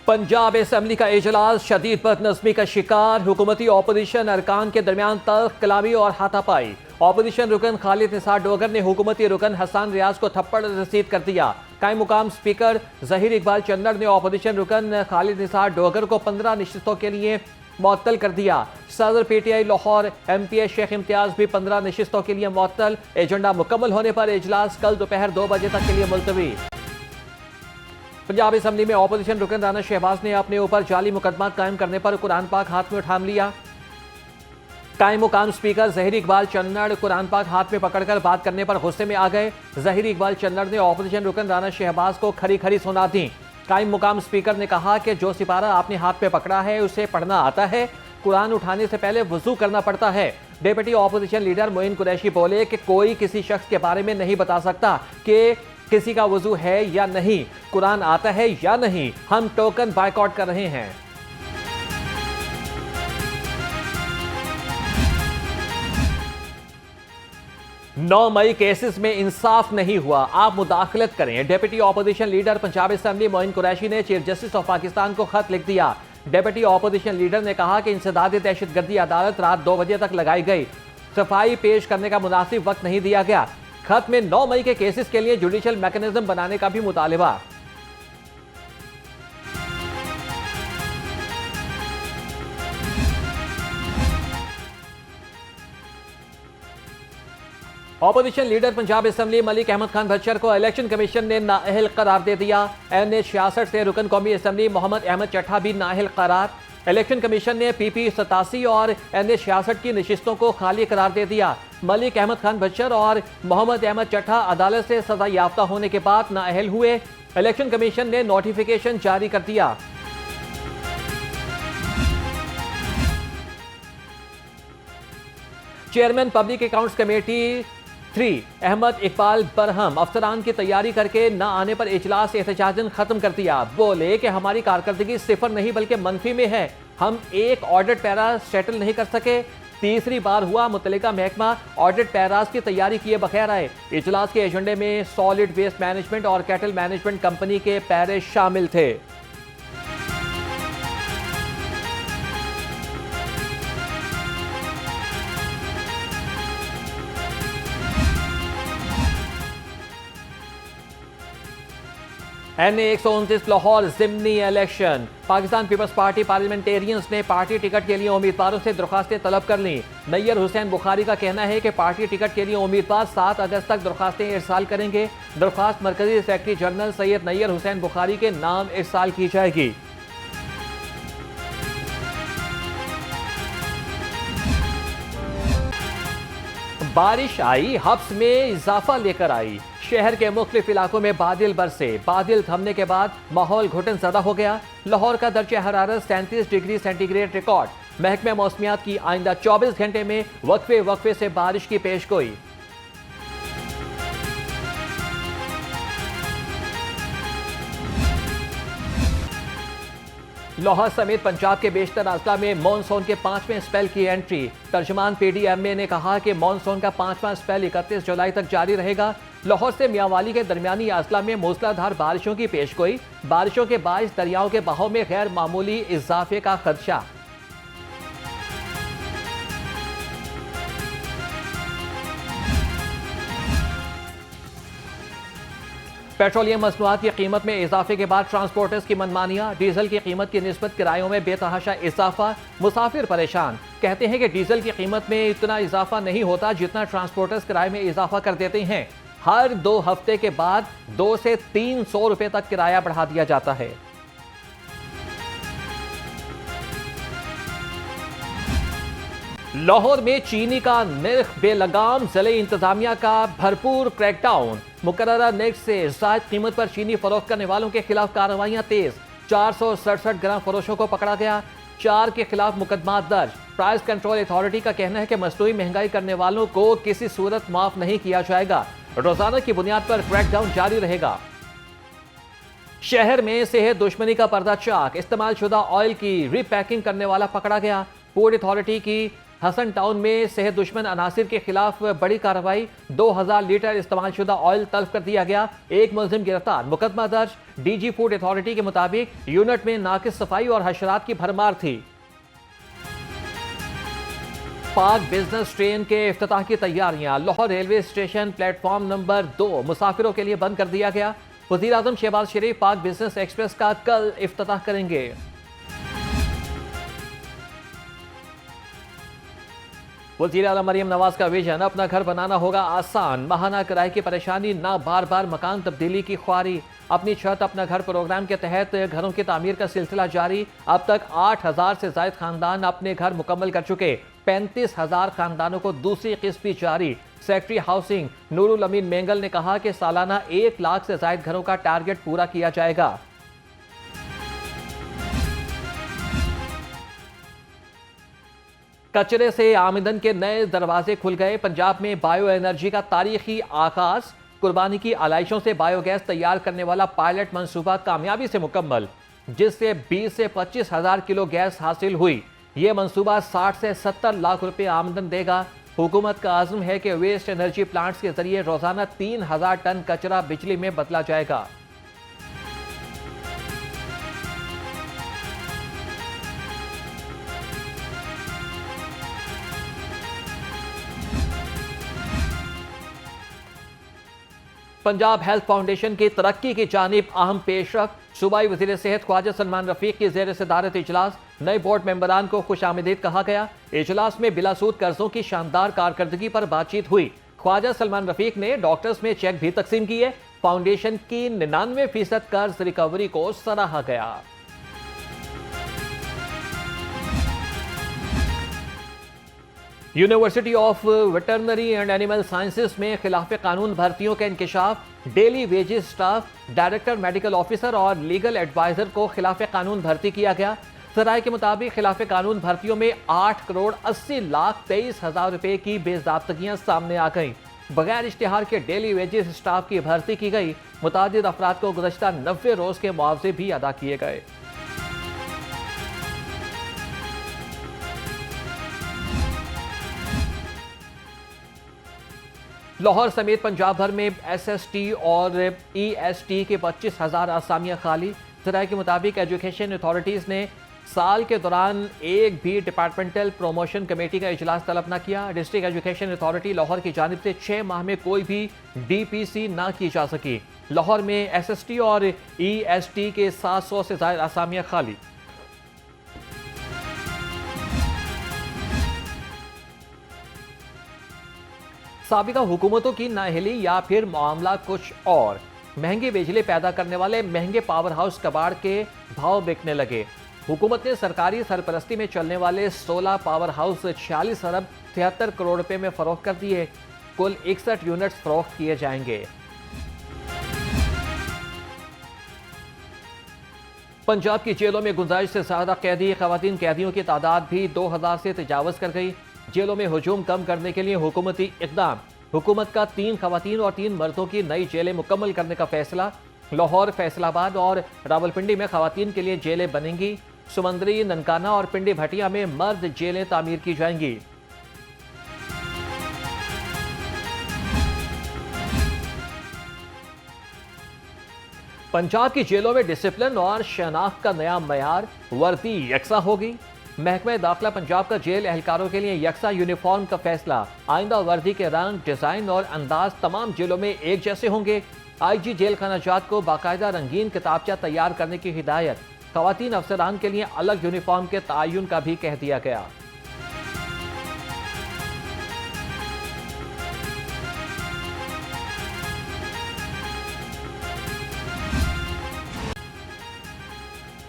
Punjab assembly का इजलास शदीद बदनज़मी का शिकार। हुकूमती ऑपोजिशन अरकान के दरमियान तल्ख कलामी और हाथापाई। ऑपोजिशन रुकन खालिद निसार डोगर ने हुकूमती रुकन हसन रियाज को थप्पड़ रसीद कर दिया। कायम मुकाम स्पीकर ज़हीर इकबाल चन्नड़ ने ऑपोजिशन रुकन खालिद निसार डोगर को 15 नशिस्तों के लिए मुअत्तल कर दिया। सदर पीटीआई लाहौर एमपीए शेख इम्तियाज भी 15 नशिस्तों के लिए मुअत्तल। एजेंडा मुकम्मल होने पर इजलास कल दोपहर 2 बजे तक के लिए मुलतवी। पंजाब असेंबली में ऑपोजिशन रुकन राना शहबाज ने अपने ऊपर जाली मुकदमा कायम करने पर कुरान पाक हाथ में उठा लिया। कायम मुकाम स्पीकर ज़हीर इकबाल चन्नड़ कुरान पाक हाथ में पकड़कर बात करने पर गुस्से में आ गए। ज़हीर इकबाल चन्नड़ ने ऑपोजिशन रुकन राना शहबाज को खरी खरी सुना दी। कायम मुकाम स्पीकर ने कहा कि जो सिपारा आपने हाथ में पकड़ा है उसे पढ़ना आता है। कुरान उठाने से पहले वजू करना पड़ता है। Deputy opposition leader Moin Qureshi बोले कि कोई किसी शख्स के बारे में नहीं बता सकता कि किसी का वजू है या नहीं, कुरान आता है या नहीं। हम टोकन बायकॉट कर रहे हैं। नौ मई केसेस में इंसाफ नहीं हुआ, आप मुदाखलत करें। Deputy opposition leader Punjab assembly Moin Qureshi ने चीफ जस्टिस ऑफ पाकिस्तान को खत लिख दिया। डिप्टी ऑपोजिशन लीडर ने कहा कि इंसदाद दहशतगर्दी अदालत रात 2 बजे तक लगाई गई, सफाई पेश करने का मुनासिब वक्त नहीं दिया गया। खत में 9 मई के केसेस के लिए जुडिशल मैकेनिज्म बनाने का भी मुतालिबा। Opposition leader Punjab assembly Malik Ahmad Khan Bhachar को इलेक्शन कमीशन ने नाअहल करार दे दिया। NH 66 से रुकन कौमी असेंबली मोहम्मद अहमद चट्ठा भी नाअहल करार। इलेक्शन कमीशन ने PP 87 और NH 66 की नशिस्तों को खाली करार दे दिया। मलिक अहमद खान भच्चर और मोहम्मद अहमद चट्ठा अदालत से सजा याफ्ता होने के बाद नाअहल हुए। इलेक्शन कमीशन ने नोटिफिकेशन जारी कर दिया। Chairman public accounts committee 3 Ahmed Iqbal बरहम अफसरान की तैयारी करके न आने पर इजलास एहतजाजन खत्म कर दिया। बोले कि हमारी कारकर्दगी सिफर नहीं बल्कि मनफी में है। हम एक ऑडिट पैरा सेटल नहीं कर सके। तीसरी बार हुआ मुतल्लिका महकमा ऑडिट पैराज की तैयारी किए बगैर आए। इजलास के एजेंडे में सॉलिड वेस्ट मैनेजमेंट और कैटल मैनेजमेंट कंपनी के पैरे शामिल थे। NA 129 लाहौर ज़िमनी election. Pakistan peoples party parliamentarians ने पार्टी टिकट के लिए उम्मीदवारों से दरख्वास्तें तलब कर लीं। नैयर हुसैन बुखारी का कहना है कि पार्टी टिकट के लिए उम्मीदवार 7 अगस्त तक दरख्वास्तें इरसाल करेंगे। दरख्वास्त मरकजी सेक्रेटरी जनरल सैयद नैयर हुसैन बुखारी के नाम इरसाल की जाएगी। बारिश आई, हब्स में इजाफा लेकर आई। शहर के मुख्तलिफ इलाकों में बादल बरसे। बादल थमने के बाद माहौल घुटन ज़दा हो गया। लाहौर का दर्जा हरारत 37 डिग्री सेंटीग्रेड रिकॉर्ड। महकमा मौसमियात की आइंदा 24 घंटे में वक्फे वक्फे से बारिश की पेशगोई। लाहौर समेत पंजाब के बेशतर अजला में मानसून के 5वें स्पेल की एंट्री। तर्जुमान PDMA ने कहा कि मानसून का 5वां स्पेल 31 जुलाई तक जारी रहेगा। लाहौर से मियांवाली के दरमियानी अजला में मूसलाधार बारिशों की पेशगोई। बारिशों के बायस दरियाओं के बहाव में गैर मामूली इजाफे का खदशा। पेट्रोलियम मसनूआत की कीमत में इजाफे के बाद ट्रांसपोर्टर्स की मनमानियां। डीजल की कीमत की निस्बत किरायों में बेतहाशा इजाफा। मुसाफिर परेशान, कहते हैं कि डीजल की कीमत में इतना इजाफा नहीं होता जितना ट्रांसपोर्टर्स किराए में इजाफा कर देते हैं। हर 2 हफ्ते के बाद 200 से 300 रुपए तक किराया बढ़ा दिया जाता है। लाहौर में चीनी का निर्ख बेलगाम। जिले इंतजामिया का भरपूर क्रैकडाउन। मुकर्ररा निर्ख से जायद कीमत पर चीनी फरोख्त करने वालों के खिलाफ कार्रवाइयां तेज। 467 ग्राम फरोशों को पकड़ा गया। 4 के खिलाफ मुकदमा दर्ज। प्राइस कंट्रोल अथॉरिटी का कहना है कि मसनूई महंगाई करने वालों को किसी सूरत माफ नहीं किया जाएगा। रोजाना की बुनियाद पर क्रैकडाउन जारी रहेगा। शहर में सेहत दुश्मनी का पर्दा चाक। इस्तेमाल शुदा ऑयल की रीपैकिंग करने वाला पकड़ा गया। पोर्ट अथॉरिटी की हसन टाउन में सेहत दुश्मन अनासिर के खिलाफ बड़ी कार्रवाई। 2000 लीटर इस्तेमाल शुदा ऑयल तल्फ कर दिया गया। एक मुलजिम गिरफ्तार। मुकदमा दर्ज। डीजी फूड अथॉरिटी के मुताबिक यूनिट में नाकिस सफाई और हशरात की भरमार थी। पाक बिजनेस ट्रेन के इफ्तिताह की तैयारियां। Lahore railway station platform number 2 मुसाफिरों के लिए बंद कर दिया गया। वज़ीर आज़म शहबाज शरीफ पाक बिजनेस एक्सप्रेस का कल इफ्तिताह करेंगे। वज़ीर आला मरियम नवाज का विजन, अपना घर बनाना होगा आसान, माहाना किराए की परेशानी, ना बार बार मकान तब्दीली की ख्वारी। अपनी छत अपना घर प्रोग्राम के तहत घरों की तामीर का सिलसिला जारी। अब तक 8000 से ज्यादा खानदान अपने घर मुकम्मल कर चुके। 35,000 खानदानों को दूसरी किस्त भी जारी। सेक्रेटरी हाउसिंग नूरुल अमीन मेंगल ने कहा कि सालाना 1 लाख से ज्यादा घरों का टारगेट पूरा किया जाएगा। कचरे से आमदन के नए दरवाजे खुल गए। पंजाब में बायो एनर्जी का तारीखी आगाज। कुर्बानी की आलाइशों से बायोगैस तैयार करने वाला पायलट मंसूबा कामयाबी से मुकम्मल, जिससे 20 से 25,000 किलो गैस हासिल हुई। यह मंसूबा 60 से 70 लाख रुपए आमदन देगा। हुकूमत का आज़म है कि वेस्ट एनर्जी प्लांट्स के जरिए रोजाना 3000 टन कचरा बिजली में बदला जाएगा। पंजाब हेल्थ फाउंडेशन की तरक्की की जानिब अहम पेशरफ। सूबाई वज़ीर सेहत ख्वाजा सलमान रफीक की ज़ेर सदारत इजलास। नए बोर्ड मेंबरान को खुशामदीद कहा गया। इजलास में बिलासूद कर्जों की शानदार कारकर्दगी पर बातचीत हुई। ख्वाजा सलमान रफीक ने डॉक्टर्स में चेक भी तकसीम किए। फाउंडेशन की 99% कर्ज रिकवरी को सराहा गया। University of veterinary and animal sciences में खिलाफ कानून भर्तियों का इंकशाफ। Daily wages staff, director medical officer और लीगल एडवाइजर को खिलाफ कानून भर्ती किया गया। सराय के मुताबिक खिलाफ कानून भर्तियों में 8 करोड़ 80 लाख 23 हजार रुपए की बेज़ाब्तगियां सामने आ गईं। बगैर इश्तिहार के डेली वेजेस स्टाफ की भर्ती की गई। मुतादिद अफराद को गुज़श्ता 90 रोज के मुआवजे भी अदा किए गए। लाहौर समेत पंजाब भर में SST और EST के 25,000 आसामियां खाली। ज़राए के मुताबिक एजुकेशन अथॉरिटीज़ ने साल के दौरान एक भी डिपार्टमेंटल प्रमोशन कमेटी का इजलास तलब न किया। डिस्ट्रिक्ट एजुकेशन अथॉरिटी लाहौर की जानिब से 6 माह में कोई भी DPC ना की जा सकी। लाहौर में SST और EST के 700 से ज़्यादा आसामियां खाली। साबिका हुकूमतों की नाअहली या फिर मामला कुछ और। महंगे बिजली पैदा करने वाले महंगे पावर हाउस कबाड़ के भाव बिकने लगे। हुकूमत ने सरकारी सरपरस्ती में चलने वाले 16 पावर हाउस 46 अरब 73 करोड़ रुपए में फरोख्त कर दिए। कुल 61 यूनिट्स फरोख्त किए जाएंगे। पंजाब की जेलों में गुंजाइश से ज्यादा कैदी। खवातीन कैदियों की तादाद भी 2000 से तजावज कर गई। जेलों में हुजूम कम करने के लिए हुकूमती इक़दाम। हुकूमत का 3 खवातीन और 3 मर्दों की नई जेलें मुकम्मल करने का फैसला। लाहौर, फैसलाबाद और रावलपिंडी में खवातीन के लिए जेलें बनेंगी। सुमंदरी, ननकाना और पिंडी भटिया में मर्द जेलें तामीर की जाएंगी। पंजाब की जेलों में डिसिप्लिन और शनाख्त का नया मयार। वर्दी यकसा होगी। महकमा दाखिला पंजाब का जेल एहलकारों के लिए यकसा यूनिफॉर्म का फैसला। आइंदा वर्दी के रंग, डिजाइन और अंदाज तमाम जेलों में एक जैसे होंगे। IG जेल खाना जात को बाकायदा रंगीन किताबचा तैयार करने की हिदायत। खवातीन अफसरान के लिए अलग यूनिफॉर्म के तयन का भी कह दिया गया।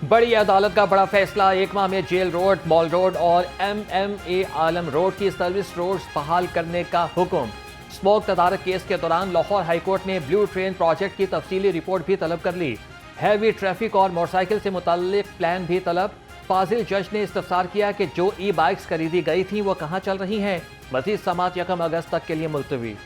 बड़ी अदालत का बड़ा फैसला। 1 माह में जेल रोड, मॉल रोड और MMA आलम रोड की सर्विस रोड्स बहाल करने का हुक्म। स्मोक तदारक केस के दौरान लाहौर हाईकोर्ट ने ब्लू ट्रेन प्रोजेक्ट की तफसीली रिपोर्ट भी तलब कर ली। हैवी ट्रैफिक और मोटरसाइकिल से मुताल्लिक प्लान भी तलब। फाजिल जज ने इस्तफसार किया कि जो E-बाइक्स खरीदी गई थी वो कहाँ चल रही हैं। मज़ीद समात 1 अगस्त तक के लिए मुलतवी।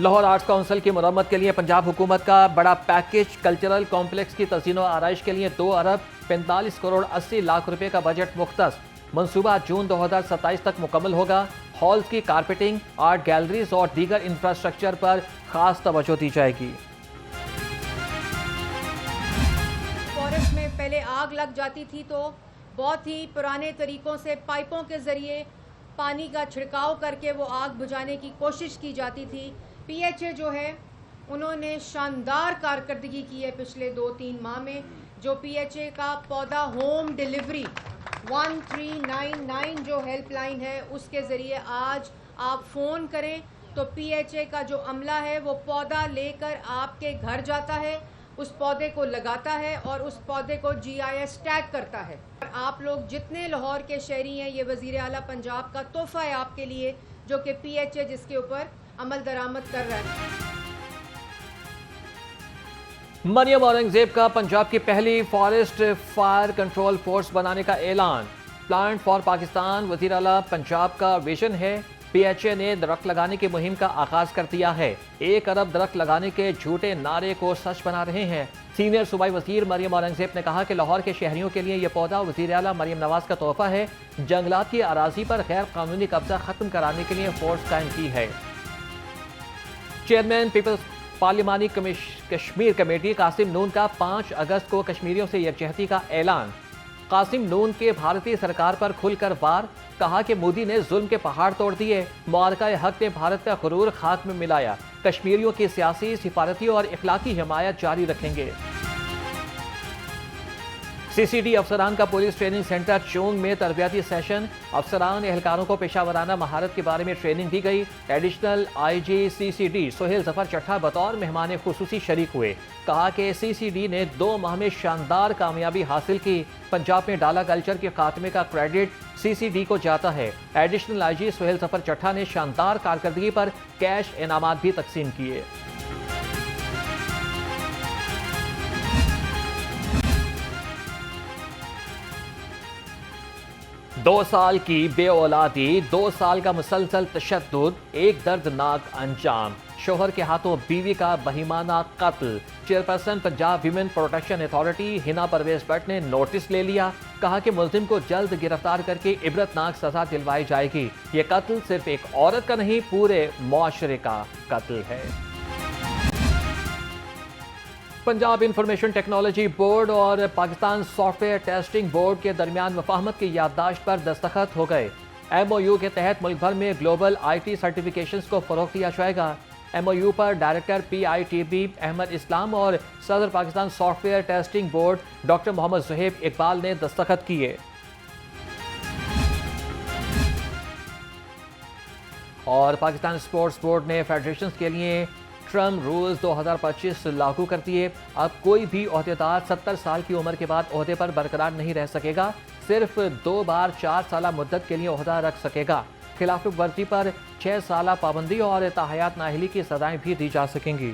लाहौर आर्ट्स काउंसिल की मरम्मत के लिए पंजाब हुकूमत का बड़ा पैकेज। कल्चरल कॉम्प्लेक्स की तज़ीनो आराइश के लिए 2 अरब 45 करोड़ 80 लाख रुपए का बजट मुख्तस। मंसूबा जून 2027 तक मुकम्मल होगा। हॉल्स की कारपेटिंग, आर्ट गैलरीज और दीगर इंफ्रास्ट्रक्चर पर खास तवज्जो दी जाएगी। फॉरेस्ट में पहले आग लग जाती थी तो बहुत ही पुराने तरीकों से पाइपों के ज़रिए पानी का छिड़काव करके वो आग बुझाने की कोशिश की जाती थी। पीएचए जो है उन्होंने शानदार कारकर्दगी की है पिछले 2-3 माह में। जो पीएचए का पौधा होम डिलीवरी 1399 जो हेल्पलाइन है उसके ज़रिए आज आप फ़ोन करें तो पीएचए का जो अमला है वो पौधा लेकर आपके घर जाता है, उस पौधे को लगाता है और उस पौधे को GIS टैग करता है। आप लोग जितने लाहौर के शहरी हैं, ये वज़ीर आला पंजाब का तोहफ़ा है आपके लिए, जो कि पीएचए जिसके ऊपर अमल दरामद कर रहा है। मरियम औरंगजेब का पंजाब की पहली फॉरेस्ट फायर कंट्रोल फोर्स बनाने का ऐलान। प्लांट फॉर पाकिस्तान वज़ीर आला पंजाब का विजन है। पीएचए ने दरख्त लगाने की मुहिम का आगाज कर दिया है। 1 अरब दरख्त लगाने के झूठे नारे को सच बना रहे हैं। सीनियर सूबाई वजीर मरियम औरंगजेब ने कहा कि लाहौर के शहरियों के लिए यह पौधा वज़ीर आला मरियम नवाज का तोहफा है। जंगलात की अराजी पर गैर कानूनी कब्जा खत्म कराने के लिए फोर्स कायम की है। चेयरमैन पीपल्स पार्लिमानी कश्मीर कमेटी कासिम नून का 5 अगस्त को कश्मीरियों से यकजहती का ऐलान। कासिम नून के भारतीय सरकार पर खुलकर वार। कहा कि मोदी ने जुल्म के पहाड़ तोड़ दिए। मुआरका हक ने भारत का गुरूर खाक में मिलाया। कश्मीरियों की सियासी, सिफारती और इखलाकी हिमायत जारी रखेंगे। CCD अफसरान का पुलिस ट्रेनिंग सेंटर चोंग में तरबियाती सेशन। अफसरान एहलकारों को पेशावराना महारत के बारे में ट्रेनिंग दी गई। Additional IG CCD Sohail Zafar Chattha बतौर मेहमान खुसूसी शरीक हुए। कहा कि CCD ने 2 माह में शानदार कामयाबी हासिल की। पंजाब में डाला कल्चर के खात्मे का क्रेडिट CCD को जाता है। एडिशनल IG सोहेल जफर चट्ठा ने शानदार कारकर्दगी पर कैश इनामात भी तकसीम किए। 2 साल की बेऔलादी, 2 साल का मुसलसल तशद्दुद, एक दर्दनाक अंजाम। शोहर के हाथों बीवी का बहिमाना कत्ल। Chairperson Punjab women protection authority Hina Parvez Bhatt ने नोटिस ले लिया। कहा कि मुल्जिम को जल्द गिरफ्तार करके इबरतनाक सजा दिलवाई जाएगी। ये कत्ल सिर्फ एक औरत का नहीं, पूरे मुआशरे का कत्ल है। पंजाब इंफॉर्मेशन टेक्नोलॉजी बोर्ड और पाकिस्तान सॉफ्टवेयर टेस्टिंग बोर्ड के दरमियान मुफाहमत की याददाश्त पर दस्तखत हो गए। MOU के तहत मुल्क भर में ग्लोबल IT सर्टिफिकेशंस को फरोग दिया जाएगा। MOU पर डायरेक्टर PITB अहमद इस्लाम और सदर Pakistan software testing board doctor Mohammad Zuhaib Iqbal ने दस्तखत किए। और पाकिस्तान स्पोर्ट्स बोर्ड ने फेडरेशन के लिए ट्रम रूल्स 2025 लागू कर दिए। अब कोई भी ओहदेदार 70 साल की उम्र के बाद ओहदे पर बरकरार नहीं रह सकेगा। सिर्फ 2 बार 4 साल मुद्दत के लिए ओहदा रख सकेगा। खिलाफ वर्जी पर 6 साल पाबंदी और ताहयात नाअहली की सजाएं भी दी जा सकेंगी।